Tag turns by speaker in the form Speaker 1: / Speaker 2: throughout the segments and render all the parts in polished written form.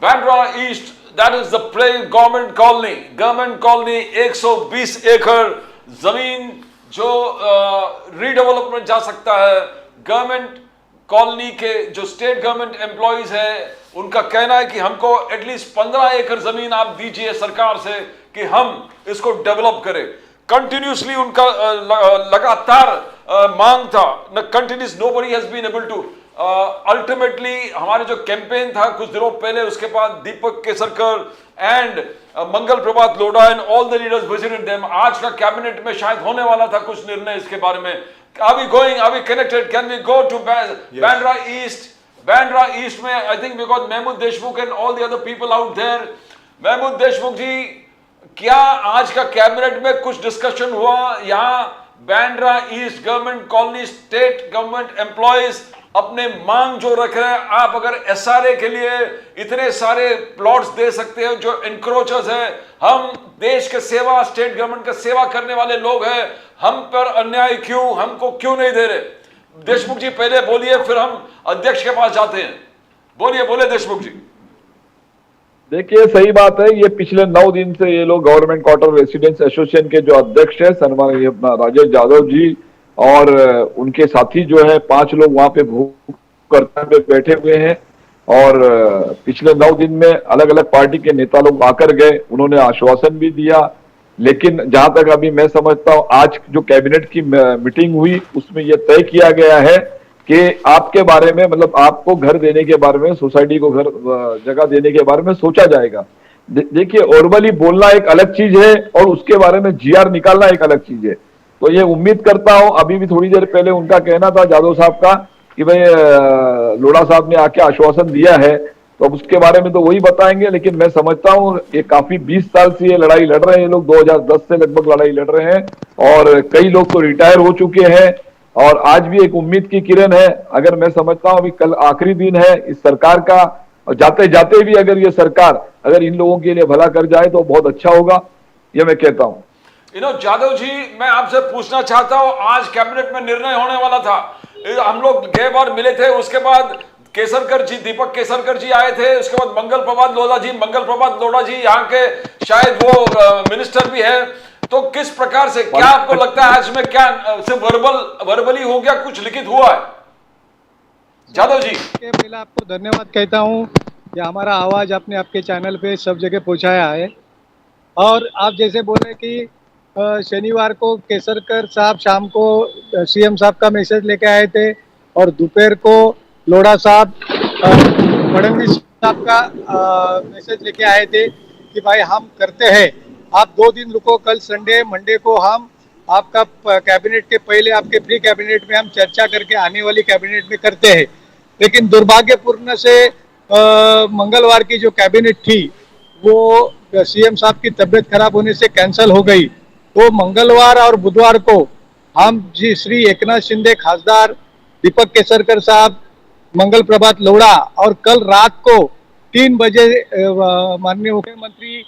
Speaker 1: Bandra east, that is the play government colony. Government colony 120 एकड़ जमीन जो रीडेवलपमेंट जा सकता है। गवर्नमेंट कॉलोनी के जो स्टेट गवर्नमेंट एम्प्लॉइज है उनका कहना है कि हमको एटलीस्ट 15 एकड़ जमीन आप दीजिए सरकार से कि हम इसको डेवलप करें। कंटिन्यूसली उनका लगातार मांग था, continuous, nobody has been able to. Ultimately हमारे जो कैंपेन था कुछ दिनों पहले, उसके बाद Deepak Kesarkar and Mangal Prabhat Lodha and all the leaders visited them. आज का कैबिनेट में शायद होने वाला था कुछ निर्णय इसके बारे में। Are we connected? Can we go to Bandra East? Bandra East में I think because Mahmood Deshmukh and all the other people out there। Mahmood Deshmukh जी, क्या आज का कैबिनेट में कुछ डिस्कशन हुआ? यहाँ Bandra east government colony state government employees अपने मांग जो रख रहे हैं, आप अगर एसआरए के लिए इतने सारे प्लॉट्स दे सकते हैं जो इंक्रोचर्स है, हम देश के सेवा, स्टेट गवर्नमेंट का सेवा करने वाले लोग हैं, हम पर अन्याय क्यों, हमको क्यों नहीं दे रहे? देशमुख जी पहले बोलिए, फिर हम अध्यक्ष के पास जाते हैं। बोले देशमुख जी।
Speaker 2: देखिए, सही बात है, ये पिछले 9 दिन से ये लोग गवर्नमेंट क्वार्टर रेसिडेंट्स एसोसिएशन के जो अध्यक्ष है सन्माननीय अपना राजेश यादव जी और उनके साथी जो है 5 लोग वहां पे भूख करते पे बैठे हुए हैं। और पिछले 9 दिन में अलग अलग पार्टी के नेता लोग आकर गए, उन्होंने आश्वासन भी दिया, लेकिन जहां तक अभी मैं समझता हूं आज जो कैबिनेट की मीटिंग हुई उसमें यह तय किया गया है कि आपके बारे में, मतलब आपको घर देने के बारे में, सोसाइटी को घर जगह देने के बारे में सोचा जाएगा। देखिए, ओरबली बोलना एक अलग चीज है और उसके बारे में जीआर निकालना एक अलग चीज है। तो ये उम्मीद करता हूं, अभी भी थोड़ी देर पहले उनका कहना था यादव साहब का कि भाई लोढ़ा साहब ने आके आश्वासन दिया है, तो अब उसके बारे में तो वही बताएंगे। लेकिन मैं समझता हूं ये काफी 20 साल से ये लड़ाई लड़ रहे हैं लोग, 2010 से लगभग लड़ाई लड़ रहे हैं और कई लोग तो रिटायर हो चुके हैं और आज भी एक उम्मीद की किरण है। अगर मैं समझता हूं अभी कल आखिरी दिन है इस सरकार का, और जाते जाते भी अगर ये सरकार अगर इन लोगों के लिए भला कर जाए तो बहुत अच्छा होगा, ये मैं कहता हूं।
Speaker 1: जादव जी, मैं आपसे पूछना चाहता हूं, आज कैबिनेट में निर्णय होने वाला था, हम लोग गए बार मिले थे, उसके बाद केसरकर जी, दीपक केसरकर जी आए थे, उसके बाद मंगल प्रभात लोढ़ा जी यहाँ के शायद वो मिनिस्टर भी है। तो किस प्रकार से, क्या आपको लगता है आज में क्या सिर्फ वर्बली हो गया, कुछ लिखित हुआ है? जादव जी,
Speaker 3: पहले आपको धन्यवाद कहता हूं कि हमारा आवाज आपने आपके चैनल पे सब जगह पहुंचाया है। और आप जैसे बोले कि शनिवार को केसरकर साहब शाम को सीएम साहब का मैसेज लेके आए थे और दोपहर को लोढ़ा साहब फडणवीस साहब का मैसेज लेके आए थे कि भाई हम करते हैं, आप 2 दिन रुको, कल संडे मंडे को हम आपका कैबिनेट के पहले आपके प्री कैबिनेट में हम चर्चा करके आने वाली कैबिनेट में करते हैं। लेकिन दुर्भाग्यपूर्ण से मंगलवार की जो कैबिनेट थी वो सीएम साहब की तबीयत खराब होने से कैंसिल हो गई। तो मंगलवार और बुधवार को हम जी श्री एकनाथ शिंदे, खासदार दीपक केसरकर साहब, मंगल प्रभात लोढ़ा और कल रात को 3 बजे माननीय मुख्यमंत्री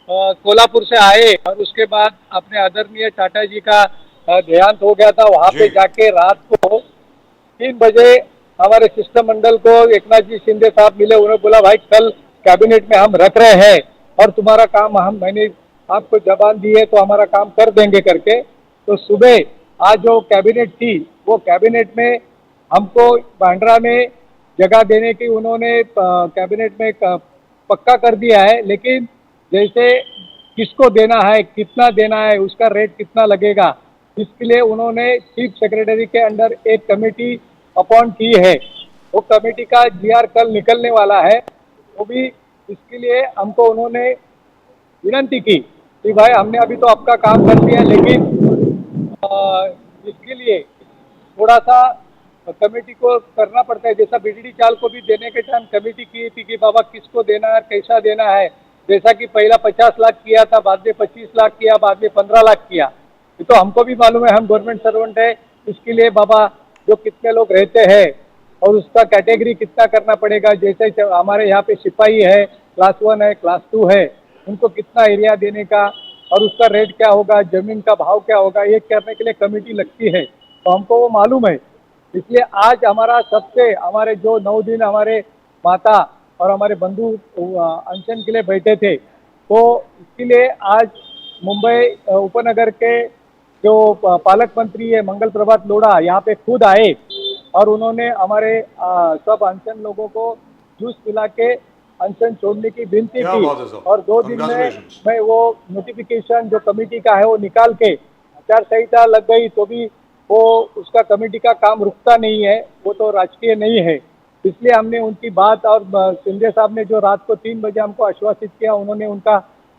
Speaker 3: कोल्हापुर से आए और उसके बाद अपने आदरणीय टाटा जी का देहांत हो गया था, वहां पे जाके रात को 3 बजे हमारे शिष्टमंडल को एकनाथ जी शिंदे साहब मिले, उन्होंने बोला भाई कल कैबिनेट में हम रख रहे हैं और तुम्हारा काम मैंने आपको जबान दी है तो हमारा काम कर देंगे करके। तो सुबह आज जो कैबिनेट थी वो कैबिनेट में हमको बांद्रा में जगह देने की उन्होंने कैबिनेट में पक्का कर दिया है। लेकिन जैसे किसको देना है, कितना देना है, उसका रेट कितना लगेगा, इसके लिए उन्होंने चीफ सेक्रेटरी के अंडर एक कमेटी अपॉइंट की है। वो कमेटी का जीआर कल निकलने वाला है। वो भी इसके लिए हमको उन्होंने विनती की कि भाई हमने अभी तो आपका काम कर दिया, लेकिन इसके लिए थोड़ा सा कमेटी को करना पड़ता है। जैसा बीडीडी चाल को भी देने के टाइम कमेटी की थी कि बाबा किसको देना है, कैसा देना है, जैसा कि पहला 50 लाख किया था, बाद में 25 लाख किया, बाद में 15 लाख किया। ये तो हमको भी मालूम है, हम गवर्नमेंट सर्वेंट है, इसके लिए बाबा जो कितने लोग रहते हैं और उसका कैटेगरी कितना करना पड़ेगा। जैसे हमारे यहाँ पे सिपाही है, क्लास 1 है, क्लास 2 है, उनको कितना एरिया देने का और उसका रेट क्या होगा, जमीन का भाव क्या होगा, ये करने के लिए कमेटी लगती है, तो हमको वो मालूम है। इसलिए आज हमारा सबसे, हमारे जो 9 दिन हमारे माता और हमारे बंधु अनशन के लिए बैठे थे। तो इसके लिए आज मुंबई उपनगर के जो पालक मंत्री है मंगल प्रभात लोढ़ा यहाँ पे खुद आए और उन्होंने हमारे सब अनशन लोगों को जूस पिला के अनशन छोड़ने की विनती
Speaker 4: क्या
Speaker 3: की
Speaker 4: बात है साहब।
Speaker 3: और 2 दिन में
Speaker 4: Congratulations.
Speaker 3: मैं वो नोटिफिकेशन जो कमेटी का है वो निकाल के आचार संहिता लग गई तो भी वो उसका कमेटी का काम रुकता नहीं है, वो तो राजकीय नहीं है। इसलिए हमने उनकी बात और शिंदे साहब ने जो रात को 3 बजे हमको आश्वासित किया, उन्होंने उनका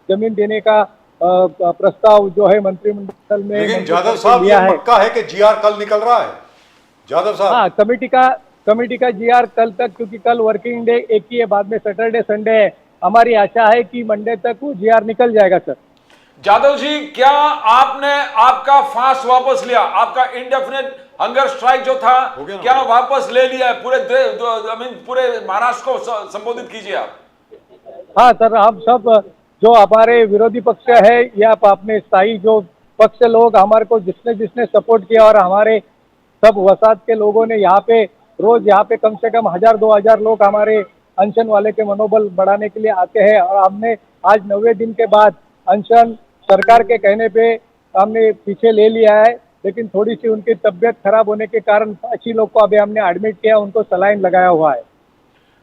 Speaker 3: जमीन देने का प्रस्ताव जो है मंत्रिमंडल में
Speaker 4: लेकिन
Speaker 3: मंजूर
Speaker 4: जाधव
Speaker 3: करके
Speaker 4: साहब
Speaker 3: लिया
Speaker 4: ये
Speaker 3: है।
Speaker 4: पक्का है कि जीआर कल निकल रहा है जाधव साहब?
Speaker 3: हाँ, कमेटी का जीआर कल तक, क्योंकि कल वर्किंग डे एक ही है, बाद में सैटरडे संडे है। हमारी आशा है कि मंडे तक वो जीआर निकल जाएगा सर।
Speaker 1: जाधव जी, क्या आपने आपका फास्ट वापस लिया? आपका इंडेफिनिट हंगर स्ट्राइक जो था
Speaker 4: हो गया ना?
Speaker 1: क्या वापस ले लिया है? पूरे महाराष्ट्र को संबोधित कीजिए आप।
Speaker 3: हाँ सर, हम सब जो हमारे विरोधी पक्ष है या अपने स्थायी जो पक्ष लोग हमारे को जिसने सपोर्ट किया और हमारे सब वसात के लोगों ने यहाँ पे रोज यहाँ पे कम से कम 1000-2000 लोग हमारे अनशन वाले के मनोबल बढ़ाने के लिए आते हैं। और हमने आज 90 दिन के बाद अनशन सरकार के कहने पे हमने पीछे ले लिया है, लेकिन थोड़ी सी उनकी तबीयत खराब होने के कारण 80 लोग को अभी हमने एडमिट किया, उनको सलाइन लगाया हुआ है।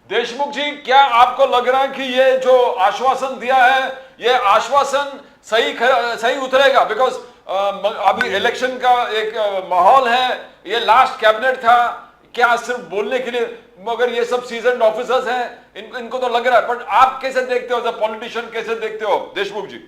Speaker 1: देशमुख जी, क्या आपको लग रहा है कि ये जो आश्वासन दिया है ये आश्वासन सही उतरेगा? बिकॉज अभी इलेक्शन का एक माहौल है, ये लास्ट कैबिनेट था, क्या सिर्फ बोलने के लिए? मगर ये सब सीजन्ड ऑफिसर्स हैं, इनको तो लग रहा है। बट आप कैसे देखते हो, पॉलिटिशियन कैसे देखते हो देशमुख जी?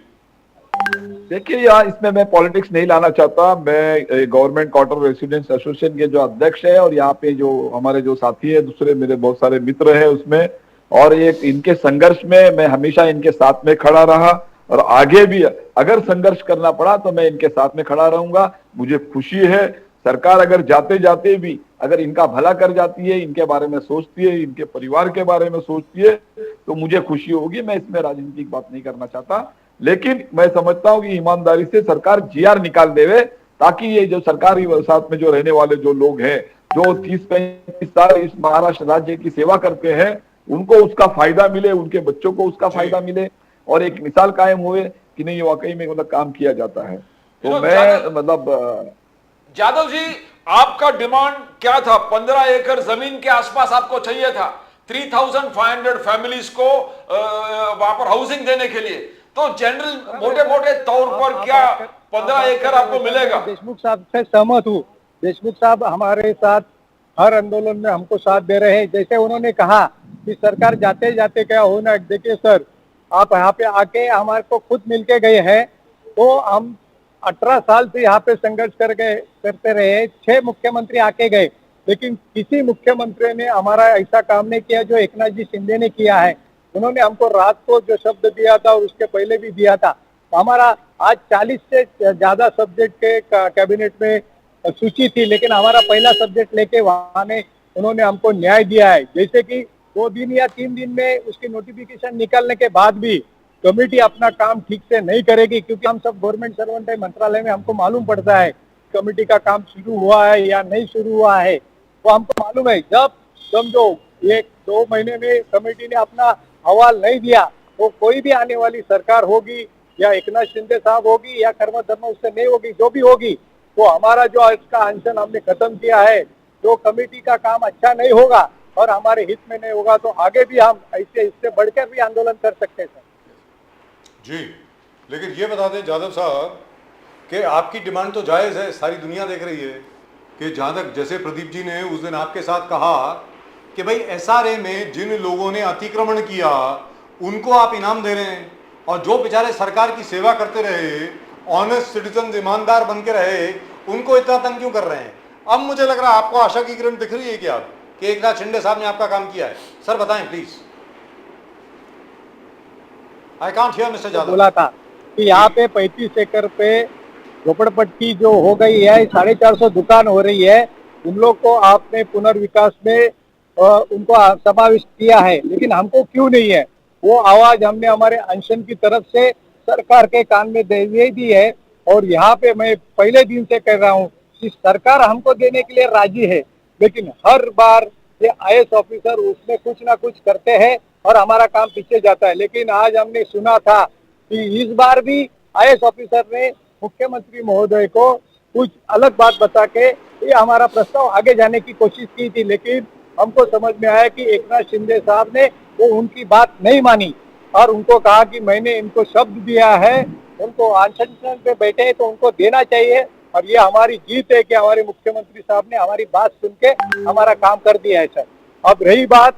Speaker 2: देखिए, यहाँ इसमें मैं पॉलिटिक्स नहीं लाना चाहता। मैं गवर्नमेंट क्वार्टर रेसिडेंट्स एसोसिएशन के जो अध्यक्ष है और यहाँ पे जो हमारे जो साथी है, दूसरे मेरे बहुत सारे मित्र हैं उसमें, और एक इनके संघर्ष में मैं हमेशा इनके साथ में खड़ा रहा और आगे भी अगर संघर्ष करना पड़ा तो मैं इनके साथ में खड़ा रहूंगा। मुझे खुशी है सरकार अगर जाते जाते भी अगर इनका भला कर जाती है, इनके बारे में सोचती है, इनके परिवार के बारे में सोचती है, तो मुझे खुशी होगी। मैं इसमें राजनीतिक बात नहीं करना चाहता, लेकिन मैं समझता हूं कि ईमानदारी से सरकार जीआर निकाल देवे, ताकि ये जो सरकारी साथ में जो रहने वाले जो लोग हैं, जो 30-35 साल इस महाराष्ट्र राज्य की सेवा करते हैं, उनको उसका फायदा मिले, उनके बच्चों को उसका फायदा मिले और एक मिसाल कायम हुए कि नहीं वाकई में मतलब काम किया जाता है। तो मैं मतलब
Speaker 1: जाधव जी, आपका डिमांड क्या था? 15 एकड़ जमीन के आसपास आपको चाहिए था 3500 फैमिलीज को वहां पर हाउसिंग देने के लिए। तो जनरल मोटे तौर पर क्या 15 एकड़ आपको मिलेगा?
Speaker 3: देशमुख साहब से सहमत हूँ। देशमुख साहब हमारे साथ हर आंदोलन में हमको साथ दे रहे हैं। जैसे उन्होंने कहा कि सरकार जाते जाते क्या होना, देखिए सर, आप यहाँ पे आके हमारे को खुद मिलके गए हैं, तो हम 18 साल से यहाँ पे संघर्ष करते रहे। 6 मुख्यमंत्री आके गए, लेकिन किसी मुख्यमंत्री ने हमारा ऐसा काम नहीं किया जो एकनाथ जी शिंदे ने किया है। उन्होंने हमको रात को जो शब्द दिया था और उसके पहले भी दिया था। हमारा आज 40 से ज्यादा सब्जेक्ट के कैबिनेट में सूची थी, लेकिन हमारा पहला सब्जेक्ट लेके वहां ने उन्होंने हमको न्याय दिया है। जैसे कि 2 दिन या 3 दिन में उसकी नोटिफिकेशन निकलने के बाद भी कमेटी अपना काम ठीक से नहीं करेगी, क्योंकि हम सब गवर्नमेंट सर्वेंट है, मंत्रालय में हमको मालूम पड़ता है कमेटी का काम शुरू हुआ है या नहीं शुरू हुआ है। तो हमको मालूम है जब समझो 1-2 महीने में कमेटी ने अपना हवाल नहीं दिया, तो कोई भी आने वाली सरकार होगी या एकनाथ शिंदे साहब होगी या कर्म धर्म उससे नहीं होगी, जो भी होगी, तो हमारा जो इसका अनशन हमने खत्म किया है, जो कमेटी का काम अच्छा नहीं होगा और हमारे हित में नहीं होगा, तो आगे भी हम ऐसे इससे बढ़कर भी आंदोलन कर सकते हैं
Speaker 4: जी। लेकिन ये बता दें जाधव साहब कि आपकी डिमांड तो जायज़ है, सारी दुनिया देख रही है कि जहाँ तक जैसे प्रदीप जी ने उस दिन आपके साथ कहा कि भाई एसआरए में जिन लोगों ने अतिक्रमण किया उनको आप इनाम दे रहे हैं, और जो बेचारे सरकार की सेवा करते रहे, ऑनेस्ट सिटीजन, ईमानदार बन के रहे, उनको इतना तंग क्यों कर रहे हैं? अब मुझे लग रहा है आपको आशा की किरण दिख रही है क्या कि एकनाथ शिंदे साहब ने आपका काम किया है? सर बताएं please. I can't hear mister Jadhav.
Speaker 3: बोला था कि यहाँ पे 35 एकड़ पे झोपड़पट्टी जो हो गई है, 450 दुकान हो रही है, उन लोग को आपने पुनर्विकास में उनको समाविष्ट किया है, लेकिन हमको क्यों नहीं है? वो आवाज हमने हमारे अनशन की तरफ से सरकार के कान में दे दी है। और यहाँ पे मैं पहले दिन से कह रहा हूँ कि सरकार हमको देने के लिए राजी है, लेकिन हर बार ये आईएएस ऑफिसर उसमें कुछ ना कुछ करते हैं और हमारा काम पीछे जाता है। लेकिन आज हमने सुना था कि इस बार भी आईएएस ऑफिसर ने मुख्यमंत्री महोदय को कुछ अलग बात बता के ये हमारा प्रस्ताव आगे जाने की कोशिश की थी, लेकिन हमको समझ में आया कि एकनाथ शिंदे साहब ने वो उनकी बात नहीं मानी और उनको कहा कि मैंने इनको शब्द दिया है, उनको अनशन पे बैठे हैं तो उनको देना चाहिए। और ये हमारी जीत है कि हमारे मुख्यमंत्री साहब ने हमारी बात सुन के हमारा काम कर दिया है सर। अब रही बात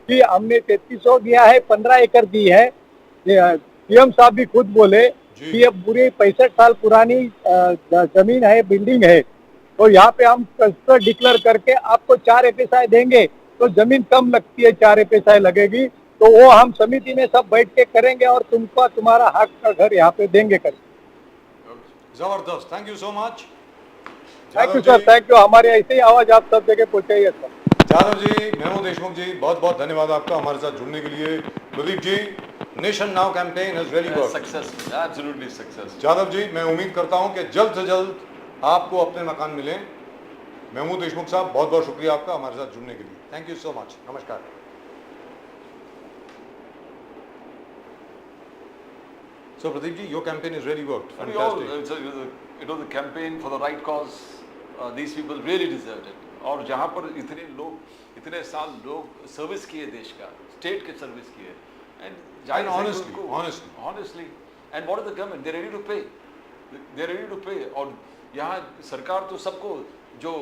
Speaker 3: कि हमने 3300 दिया है, 15 एकड़ दी है, सीएम साहब भी खुद बोले कि ये पूरी 65 साल पुरानी जमीन है, बिल्डिंग है, तो यहाँ पे हम क्लस्टर डिक्लेयर करके आपको 4 एफएसआई देंगे, तो जमीन कम लगती है, 4 एफएसआई लगेगी, तो वो हम समिति में सब बैठ के करेंगे और तुमको तुम्हारा हक का घर यहाँ पे देंगे कर।
Speaker 4: जबरदस्त, thank you so much.
Speaker 3: Thank you sir, thank you. हमारे ऐसे ही आवाज आप सब जगह पहुंचाइए सर।
Speaker 4: जाधव जी, महमूद देशमुख जी, बहुत बहुत धन्यवाद आपका हमारे साथ जुड़ने के लिए। Pradeep ji, nation now campaign has really worked.
Speaker 1: Successful, absolutely successful.
Speaker 4: Jadhav ji, मैं उम्मीद करता हूं कि जल्द से जल्द आपको अपने मकान मिले। महमूद देशमुख साहब, बहुत बहुत शुक्रिया आपका हमारे साथ जुड़ने के लिए। Thank you so much. नमस्कार। So Pradeep ji, your campaign has really worked.
Speaker 1: And we all,
Speaker 4: Fantastic.
Speaker 1: the campaign for the right cause. These people really deserved it. और जहाँ पर इतने लोग, इतने साल लोग सर्विस किए देश का, स्टेट के सर्विस किए, and honestly, and what is the government? They're ready to pay. They're ready to pay. और यहाँ सरकार तो सबको, जो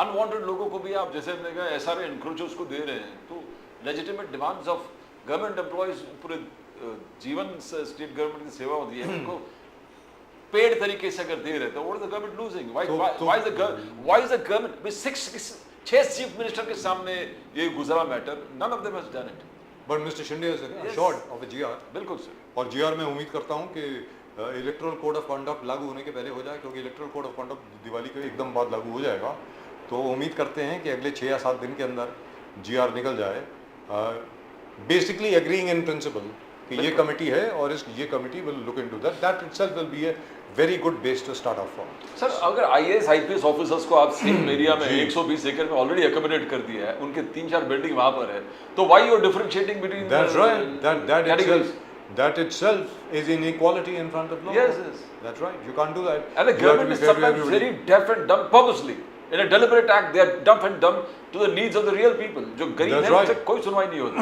Speaker 1: unwanted लोगों को भी आप जैसे हमने कहा SRA encroachers को दे रहे हैं, तो legitimate demands of government employees पूरे जीवन से स्टेट गवर्नमेंट की सेवा होती है, उनको पेड तरीके से अगर दे रहे तो what is the government losing? Why is the government with 6 chief minister के सामने ये गुजरा matter, none of them has done it.
Speaker 4: But mister Shinde has assured of a GR।
Speaker 1: बिल्कुल सर।
Speaker 4: और GR में उम्मीद करता हूं कि इलेक्टोरल कोड ऑफ कंडक्ट लागू होने के पहले हो जाए, क्योंकि electoral code of conduct Diwali के एकदम बाद लागू हो जाएगा, तो उम्मीद करते हैं कि अगले 6 या 7 दिन के अंदर GR निकल जाए, बेसिकली एग्रीइंग इन प्रिंसिपल कि ये कमेटी है और ये committee will look into that itself will be a very good base to start off from.
Speaker 1: Sir, अगर आईएएस आईपीएस ऑफिसर्स को आप सेम एरिया में 120 एकड़ में ऑलरेडी अकोमोडेट कर दिया है, उनके 3-4 बिल्डिंग वहां पर है, तो why you are differentiating between
Speaker 4: That's right. That itself is inequality in front of law.
Speaker 1: Yes.
Speaker 4: That's right. You can't do that.
Speaker 1: And the government is sometimes very deaf and dumb purposely. In a deliberate act, they are deaf and dumb to the needs of the real people. जो गरीब हैं, उनसे कोई सुनवाई नहीं होती।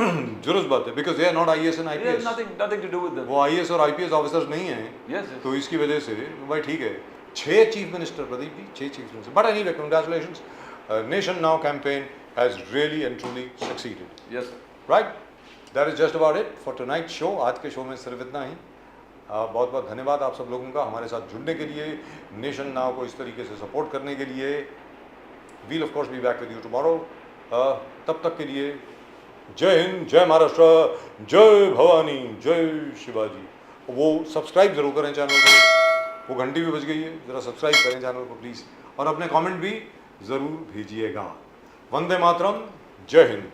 Speaker 4: जुरुस बात है, because they are not IAS and IPS.
Speaker 1: Nothing to do with them.
Speaker 4: वो IAS और IPS ऑफिसर्स नहीं हैं।
Speaker 1: Yes.
Speaker 4: तो इसकी वजह से भाई ठीक है, 6 chief minister Pradeep ji, 6 chief minister. But anyway, congratulations. Nation Now campaign has really and truly succeeded.
Speaker 1: Yes, sir.
Speaker 4: Right? That is just about it for tonight's show. आज के शो में सिर्फ इतना ही। बहुत बहुत धन्यवाद आप सब लोगों का हमारे साथ जुड़ने के लिए, नेशन नाउ को इस तरीके से सपोर्ट करने के लिए। We'll of course be back with you tomorrow. तब तक के लिए जय हिंद, जय महाराष्ट्र, जय भवानी, जय शिवाजी। वो सब्सक्राइब जरूर करें चैनल को, वो घंटी भी बज गई है, ज़रा सब्सक्राइब करें चैनल को प्लीज़, और अपने कमेंट भी ज़रूर भेजिएगा। वंदे मातरम, जय हिंद।